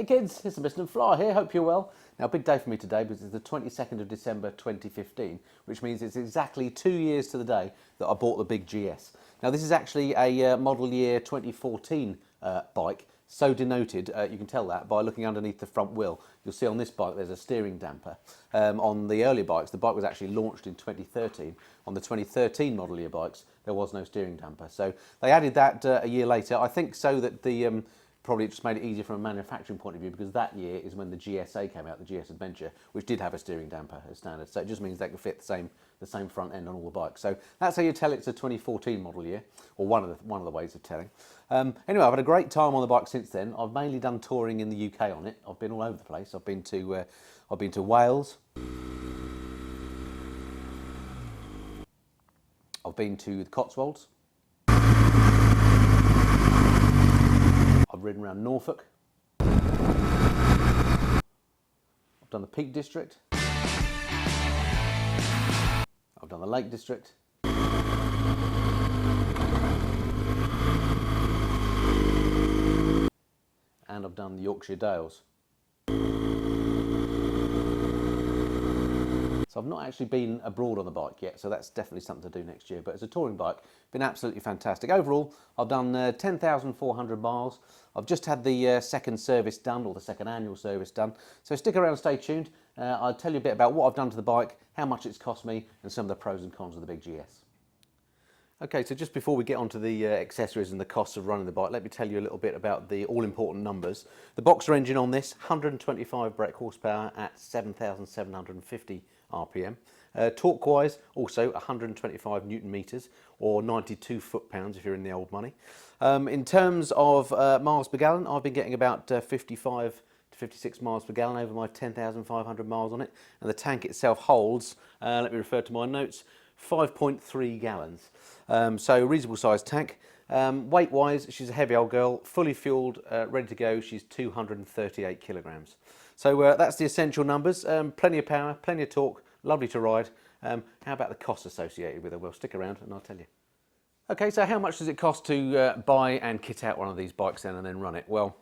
kids, it's Mr. Fly here, hope you're well. Now, big day for me today because it's the 22nd of December 2015, which means it's exactly 2 years to the day that I bought the big GS. Now, this is actually a model year 2014 bike, so denoted, you can tell that by looking underneath the front wheel. You'll see on this bike there's a steering damper. On the earlier bikes, the bike was actually launched in 2013. On the 2013 model year bikes, there was no steering damper. So they added that a year later, I think so that the probably just made it easier from a manufacturing point of view, because that year is when the GSA came out, the GS Adventure, which did have a steering damper as standard. So it just means they can fit the same front end on all the bikes. So that's how you tell it's a 2014 model year, or one of the ways of telling. Anyway, I've had a great time on the bike since then. I've mainly done touring in the UK on it. I've been all over the place. I've been to Wales. I've been to the Cotswolds. I've ridden around Norfolk. I've done the Peak District. I've done the Lake District. And I've done the Yorkshire Dales. So I've not actually been abroad on the bike yet, so that's definitely something to do next year. But as a touring bike, been absolutely fantastic. Overall, I've done 10,400 miles. I've just had the second service done, or the second annual service done. So stick around and stay tuned. I'll tell you a bit about what I've done to the bike, how much it's cost me, and some of the pros and cons of the big GS. Okay, so just before we get onto the accessories and the costs of running the bike, let me tell you a little bit about the all-important numbers. The boxer engine on this, 125 brake horsepower at 7,750 RPM. Torque-wise, also 125 Newton meters, or 92 foot-pounds if you're in the old money. In terms of miles per gallon, I've been getting about 55 to 56 miles per gallon over my 10,500 miles on it, and the tank itself holds, let me refer to my notes, 5.3 gallons. So reasonable sized tank. Weight wise, she's a heavy old girl, fully fueled, ready to go. She's 238 kilograms. So that's the essential numbers. Plenty of power, plenty of torque, lovely to ride. How about the costs associated with her? Well, stick around and I'll tell you. Okay, so how much does it cost to buy and kit out one of these bikes then and then run it? Well,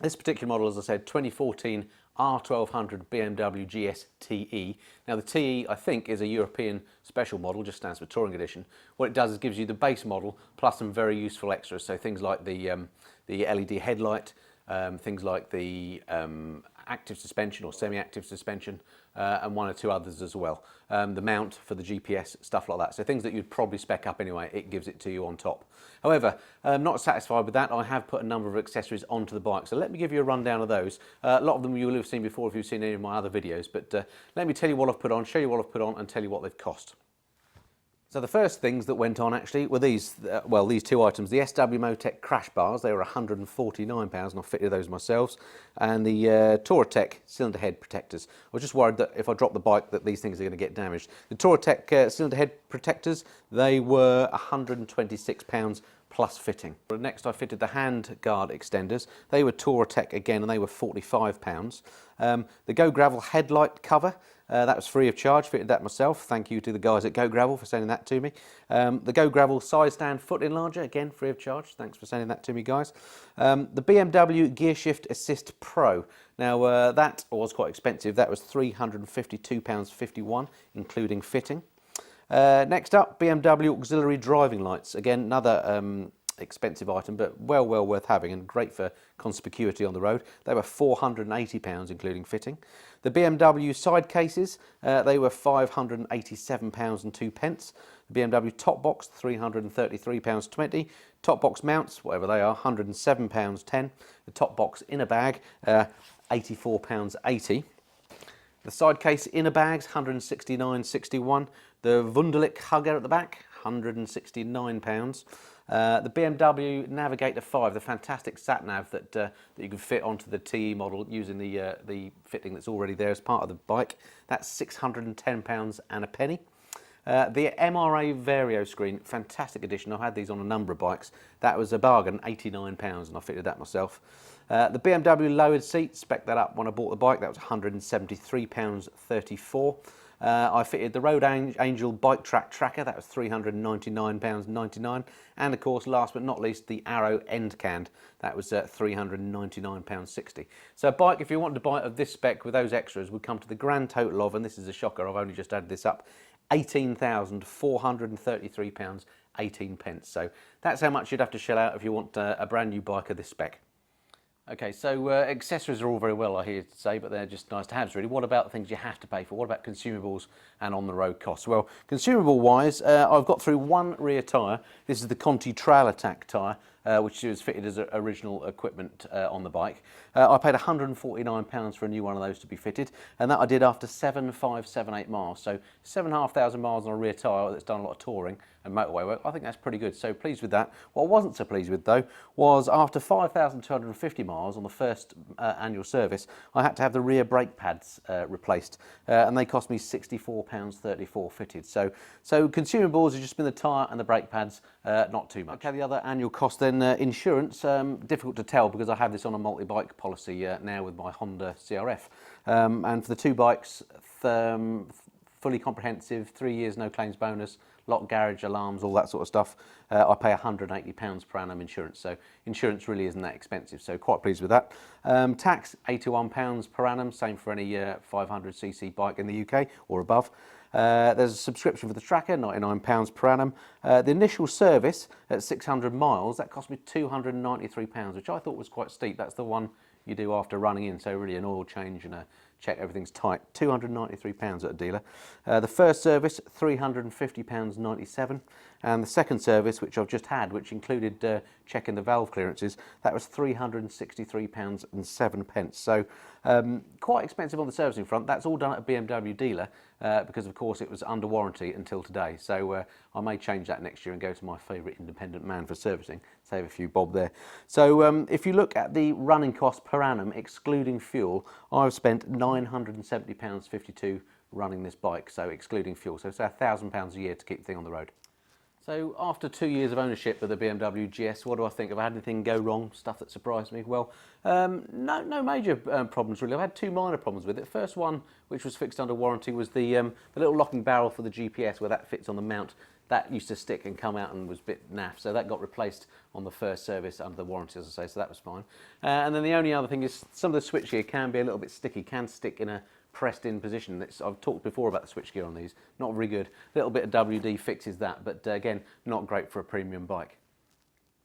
this particular model, as I said, 2014 R1200 BMW GS TE. Now the TE, I think, is a European special model, just stands for Touring Edition. What it does is gives you the base model plus some very useful extras. So things like the LED headlight, things like the active suspension or semi-active suspension, and one or two others as well. The mount for the GPS, stuff like that. So things that you'd probably spec up anyway, it gives it to you on top. However, not satisfied with that, I have put a number of accessories onto the bike. So let me give you a rundown of those. A lot of them you will have seen before if you've seen any of my other videos, but let me tell you what I've put on, show you what I've put on, and tell you what they've cost. So the first things that went on actually were these, well, these two items. The SW Motec crash bars, they were £149 and I fitted those myself. And the Touratech cylinder head protectors. I was just worried that if I drop the bike that these things are going to get damaged. The Touratech cylinder head protectors, they were £126 plus fitting. Next I fitted the hand guard extenders. They were Touratech again and they were £45. The Go Gravel headlight cover, that was free of charge, fitted that myself. Thank you to the guys at Go Gravel for sending that to me. The Go Gravel side stand foot enlarger, again free of charge. Thanks for sending that to me, guys. The BMW Gear Shift Assist Pro. Now that was quite expensive. That was £352.51, including fitting. Next up, BMW auxiliary driving lights. Again, another expensive item, but well worth having and great for conspicuity on the road. They were £480, including fitting. The BMW side cases, they were £587 and 2 pence. The BMW top box, £333.20. Top box mounts, whatever they are, £107.10. The top box inner bag, £84.80. The side case inner bags, £169.61. The Wunderlich hugger at the back, £169. The BMW Navigator 5, the fantastic sat-nav that you can fit onto the TE model using the fitting that's already there as part of the bike, that's £610 and a penny. The MRA Vario screen, fantastic addition. I've had these on a number of bikes. That was a bargain, £89, and I fitted that myself. The BMW lowered seat, spec'd that up when I bought the bike. That was £173.34. I fitted the Road Angel bike track tracker, that was £399.99, and of course, last but not least, the Arrow end can, that was £399.60. So a bike, if you wanted to buy it of this spec with those extras, would come to the grand total of, and this is a shocker, I've only just added this up, £18,433.18. So that's how much you'd have to shell out if you want a brand new bike of this spec. Okay, so accessories are all very well, I hear to say, but they're just nice to have, really. What about the things you have to pay for? What about consumables and on-the-road costs? Well, consumable-wise, I've got through one rear tyre. This is the Conti Trail Attack tyre, which was fitted as original equipment on the bike. I paid £149 for a new one of those to be fitted, and that I did after 7,578 miles. So 7,500 miles on a rear tyre that's done a lot of touring and motorway work. I think that's pretty good, so pleased with that. What I wasn't so pleased with, though, was after 5,250 miles on the first annual service, I had to have the rear brake pads replaced, and they cost me £64.34 fitted. So consumables have just been the tyre and the brake pads, not too much. Okay, the other annual cost then, insurance, difficult to tell because I have this on a multi-bike policy now with my Honda CRF. And for the two bikes, fully comprehensive, 3 years no claims bonus, lock, garage, alarms, all that sort of stuff. I pay £180 per annum insurance, so insurance really isn't that expensive, so quite pleased with that. Tax, £81 per annum, same for any 500cc bike in the UK or above. There's a subscription for the tracker, £99 per annum. The initial service at 600 miles, that cost me £293, which I thought was quite steep. That's the one you do after running in, so really an oil change and a check everything's tight. £293 at a dealer. The first service, £350.97, and the second service, which I've just had, which included checking the valve clearances, that was £363.07. So quite expensive on the servicing front. That's all done at a BMW dealer because, of course, it was under warranty until today. So I may change that next year and go to my favourite independent man for servicing, save a few bob there. So if you look at the running cost per annum, excluding fuel, I've spent £970.52 running this bike, so excluding fuel. So it's £1,000 a year to keep the thing on the road. So after 2 years of ownership of the BMW GS, what do I think? Have I had anything go wrong, stuff that surprised me? Well, no major problems really. I've had two minor problems with it. First one, which was fixed under warranty, was the little locking barrel for the GPS where that fits on the mount. That used to stick and come out and was a bit naff, so that got replaced on the first service under the warranty, as I say, so that was fine. And then the only other thing is some of the switchgear can be a little bit sticky, can stick in a pressed in position. I've talked before about the switchgear on these, not very good. A little bit of WD fixes that, but again, not great for a premium bike.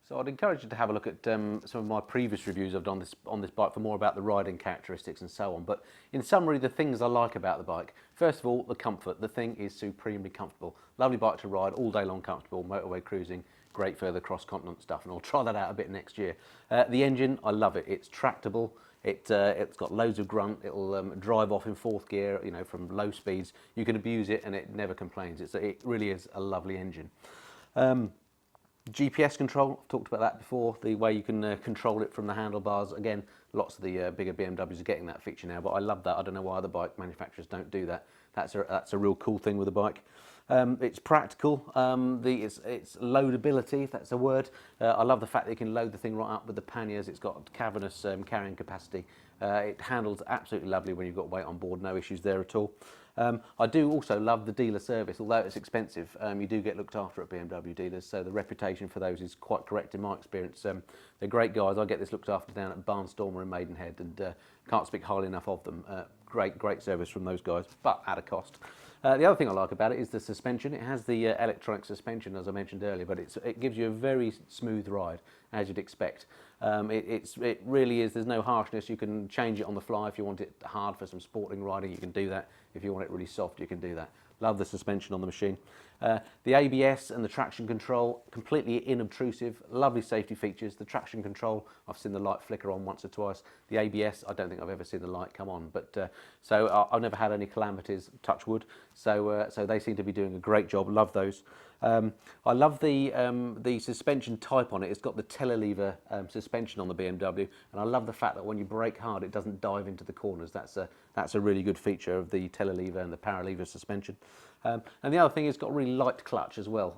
So I'd encourage you to have a look at some of my previous reviews I've done on this bike for more about the riding characteristics and so on. But in summary, the things I like about the bike, first of all, the comfort. The thing is supremely comfortable. Lovely bike to ride, all day long comfortable, motorway cruising, great for the cross-continent stuff, and I'll try that out a bit next year. The engine, I love it. It's tractable. It's got loads of grunt. It'll drive off in fourth gear, you know, from low speeds. You can abuse it and it never complains. It really is a lovely engine. GPS control, I've talked about that before, the way you can control it from the handlebars. Again, lots of the bigger BMWs are getting that feature now, but I love that. I don't know why other bike manufacturers don't do that. That's a real cool thing with a bike. It's practical, it's loadability, if that's a word. I love the fact that you can load the thing right up with the panniers. It's got cavernous carrying capacity. It handles absolutely lovely when you've got weight on board, no issues there at all. I do also love the dealer service, although it's expensive. You do get looked after at BMW dealers, so the reputation for those is quite correct in my experience. They're great guys. I get this looked after down at Barnstormer in Maidenhead, and can't speak highly enough of them. Great service from those guys, but at a cost. The other thing I like about it is the suspension. It has the electronic suspension, as I mentioned earlier, but it gives you a very smooth ride, as you'd expect. It really is, there's no harshness. You can change it on the fly. If you want it hard for some sporting riding, you can do that. If you want it really soft, you can do that. Love the suspension on the machine. The ABS and the traction control, completely inobtrusive, lovely safety features. The traction control, I've seen the light flicker on once or twice. The ABS, I don't think I've ever seen the light come on, but so I've never had any calamities, touch wood. So they seem to be doing a great job. Love those. I love the suspension type on it. It's got the telelever suspension on the BMW, and I love the fact that when you brake hard, it doesn't dive into the corners. That's a really good feature of the telelever and the power lever suspension. And the other thing is, it's got a really light clutch as well,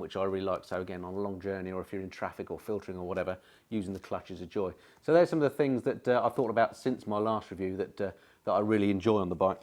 which I really like. So again, on a long journey, or if you're in traffic or filtering or whatever, using the clutch is a joy. So there's some of the things that I've thought about since my last review that I really enjoy on the bike.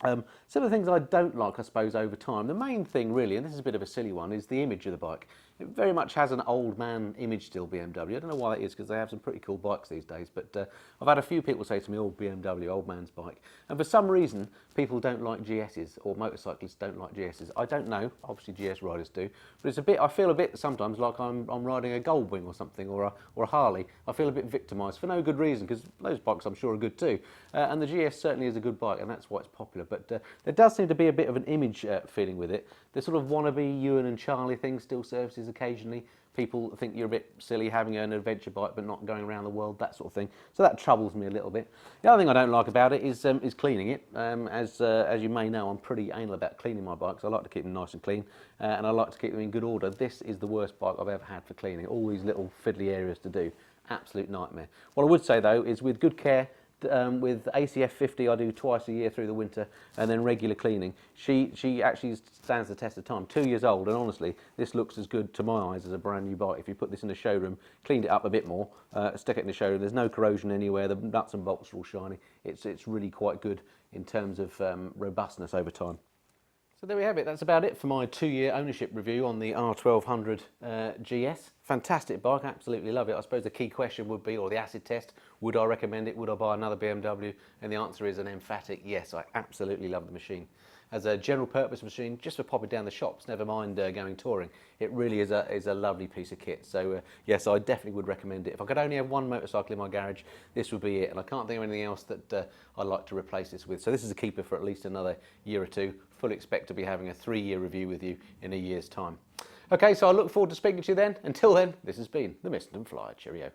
Some of the things I don't like, I suppose, over time. The main thing really, and this is a bit of a silly one, is the image of the bike. It very much has an old man image still, BMW. I don't know why that is, because they have some pretty cool bikes these days, but I've had a few people say to me, oh, BMW, old man's bike. And for some reason, people don't like GSs, or motorcyclists don't like GSs. I don't know, obviously GS riders do, but it's a bit, I feel a bit sometimes like I'm riding a Goldwing or something, or a Harley. I feel a bit victimised for no good reason, because those bikes I'm sure are good too. And the GS certainly is a good bike, and that's why it's popular. But there does seem to be a bit of an image feeling with it. The sort of wannabe Ewan and Charlie thing still surfaces occasionally. People think you're a bit silly having an adventure bike but not going around the world, that sort of thing. So that troubles me a little bit. The other thing I don't like about it is cleaning it. As you may know, I'm pretty anal about cleaning my bikes. I like to keep them nice and clean, and I like to keep them in good order. This is the worst bike I've ever had for cleaning. All these little fiddly areas to do. Absolute nightmare. What I would say though is with good care, with ACF 50 I do twice a year through the winter, and then regular cleaning. She actually stands the test of time. 2 years old, and honestly, this looks as good to my eyes as a brand new bike. If you put this in the showroom, cleaned it up a bit more, stick it in the showroom, there's no corrosion anywhere, the nuts and bolts are all shiny. It's really quite good in terms of robustness over time. So there we have it. That's about it for my 2-year ownership review on the R1200GS. Fantastic bike, absolutely love it. I suppose the key question would be, or the acid test, would I recommend it? Would I buy another BMW? And the answer is an emphatic yes. I absolutely love the machine. As a general purpose machine, just for popping down the shops, never mind going touring, it really is a lovely piece of kit. So yes, I definitely would recommend it. If I could only have one motorcycle in my garage, this would be it. And I can't think of anything else that I'd like to replace this with. So this is a keeper for at least another year or two. Fully expect to be having a 3-year review with you in a year's time. Okay, so I look forward to speaking to you then. Until then, this has been the Mist and Fly. Cheerio.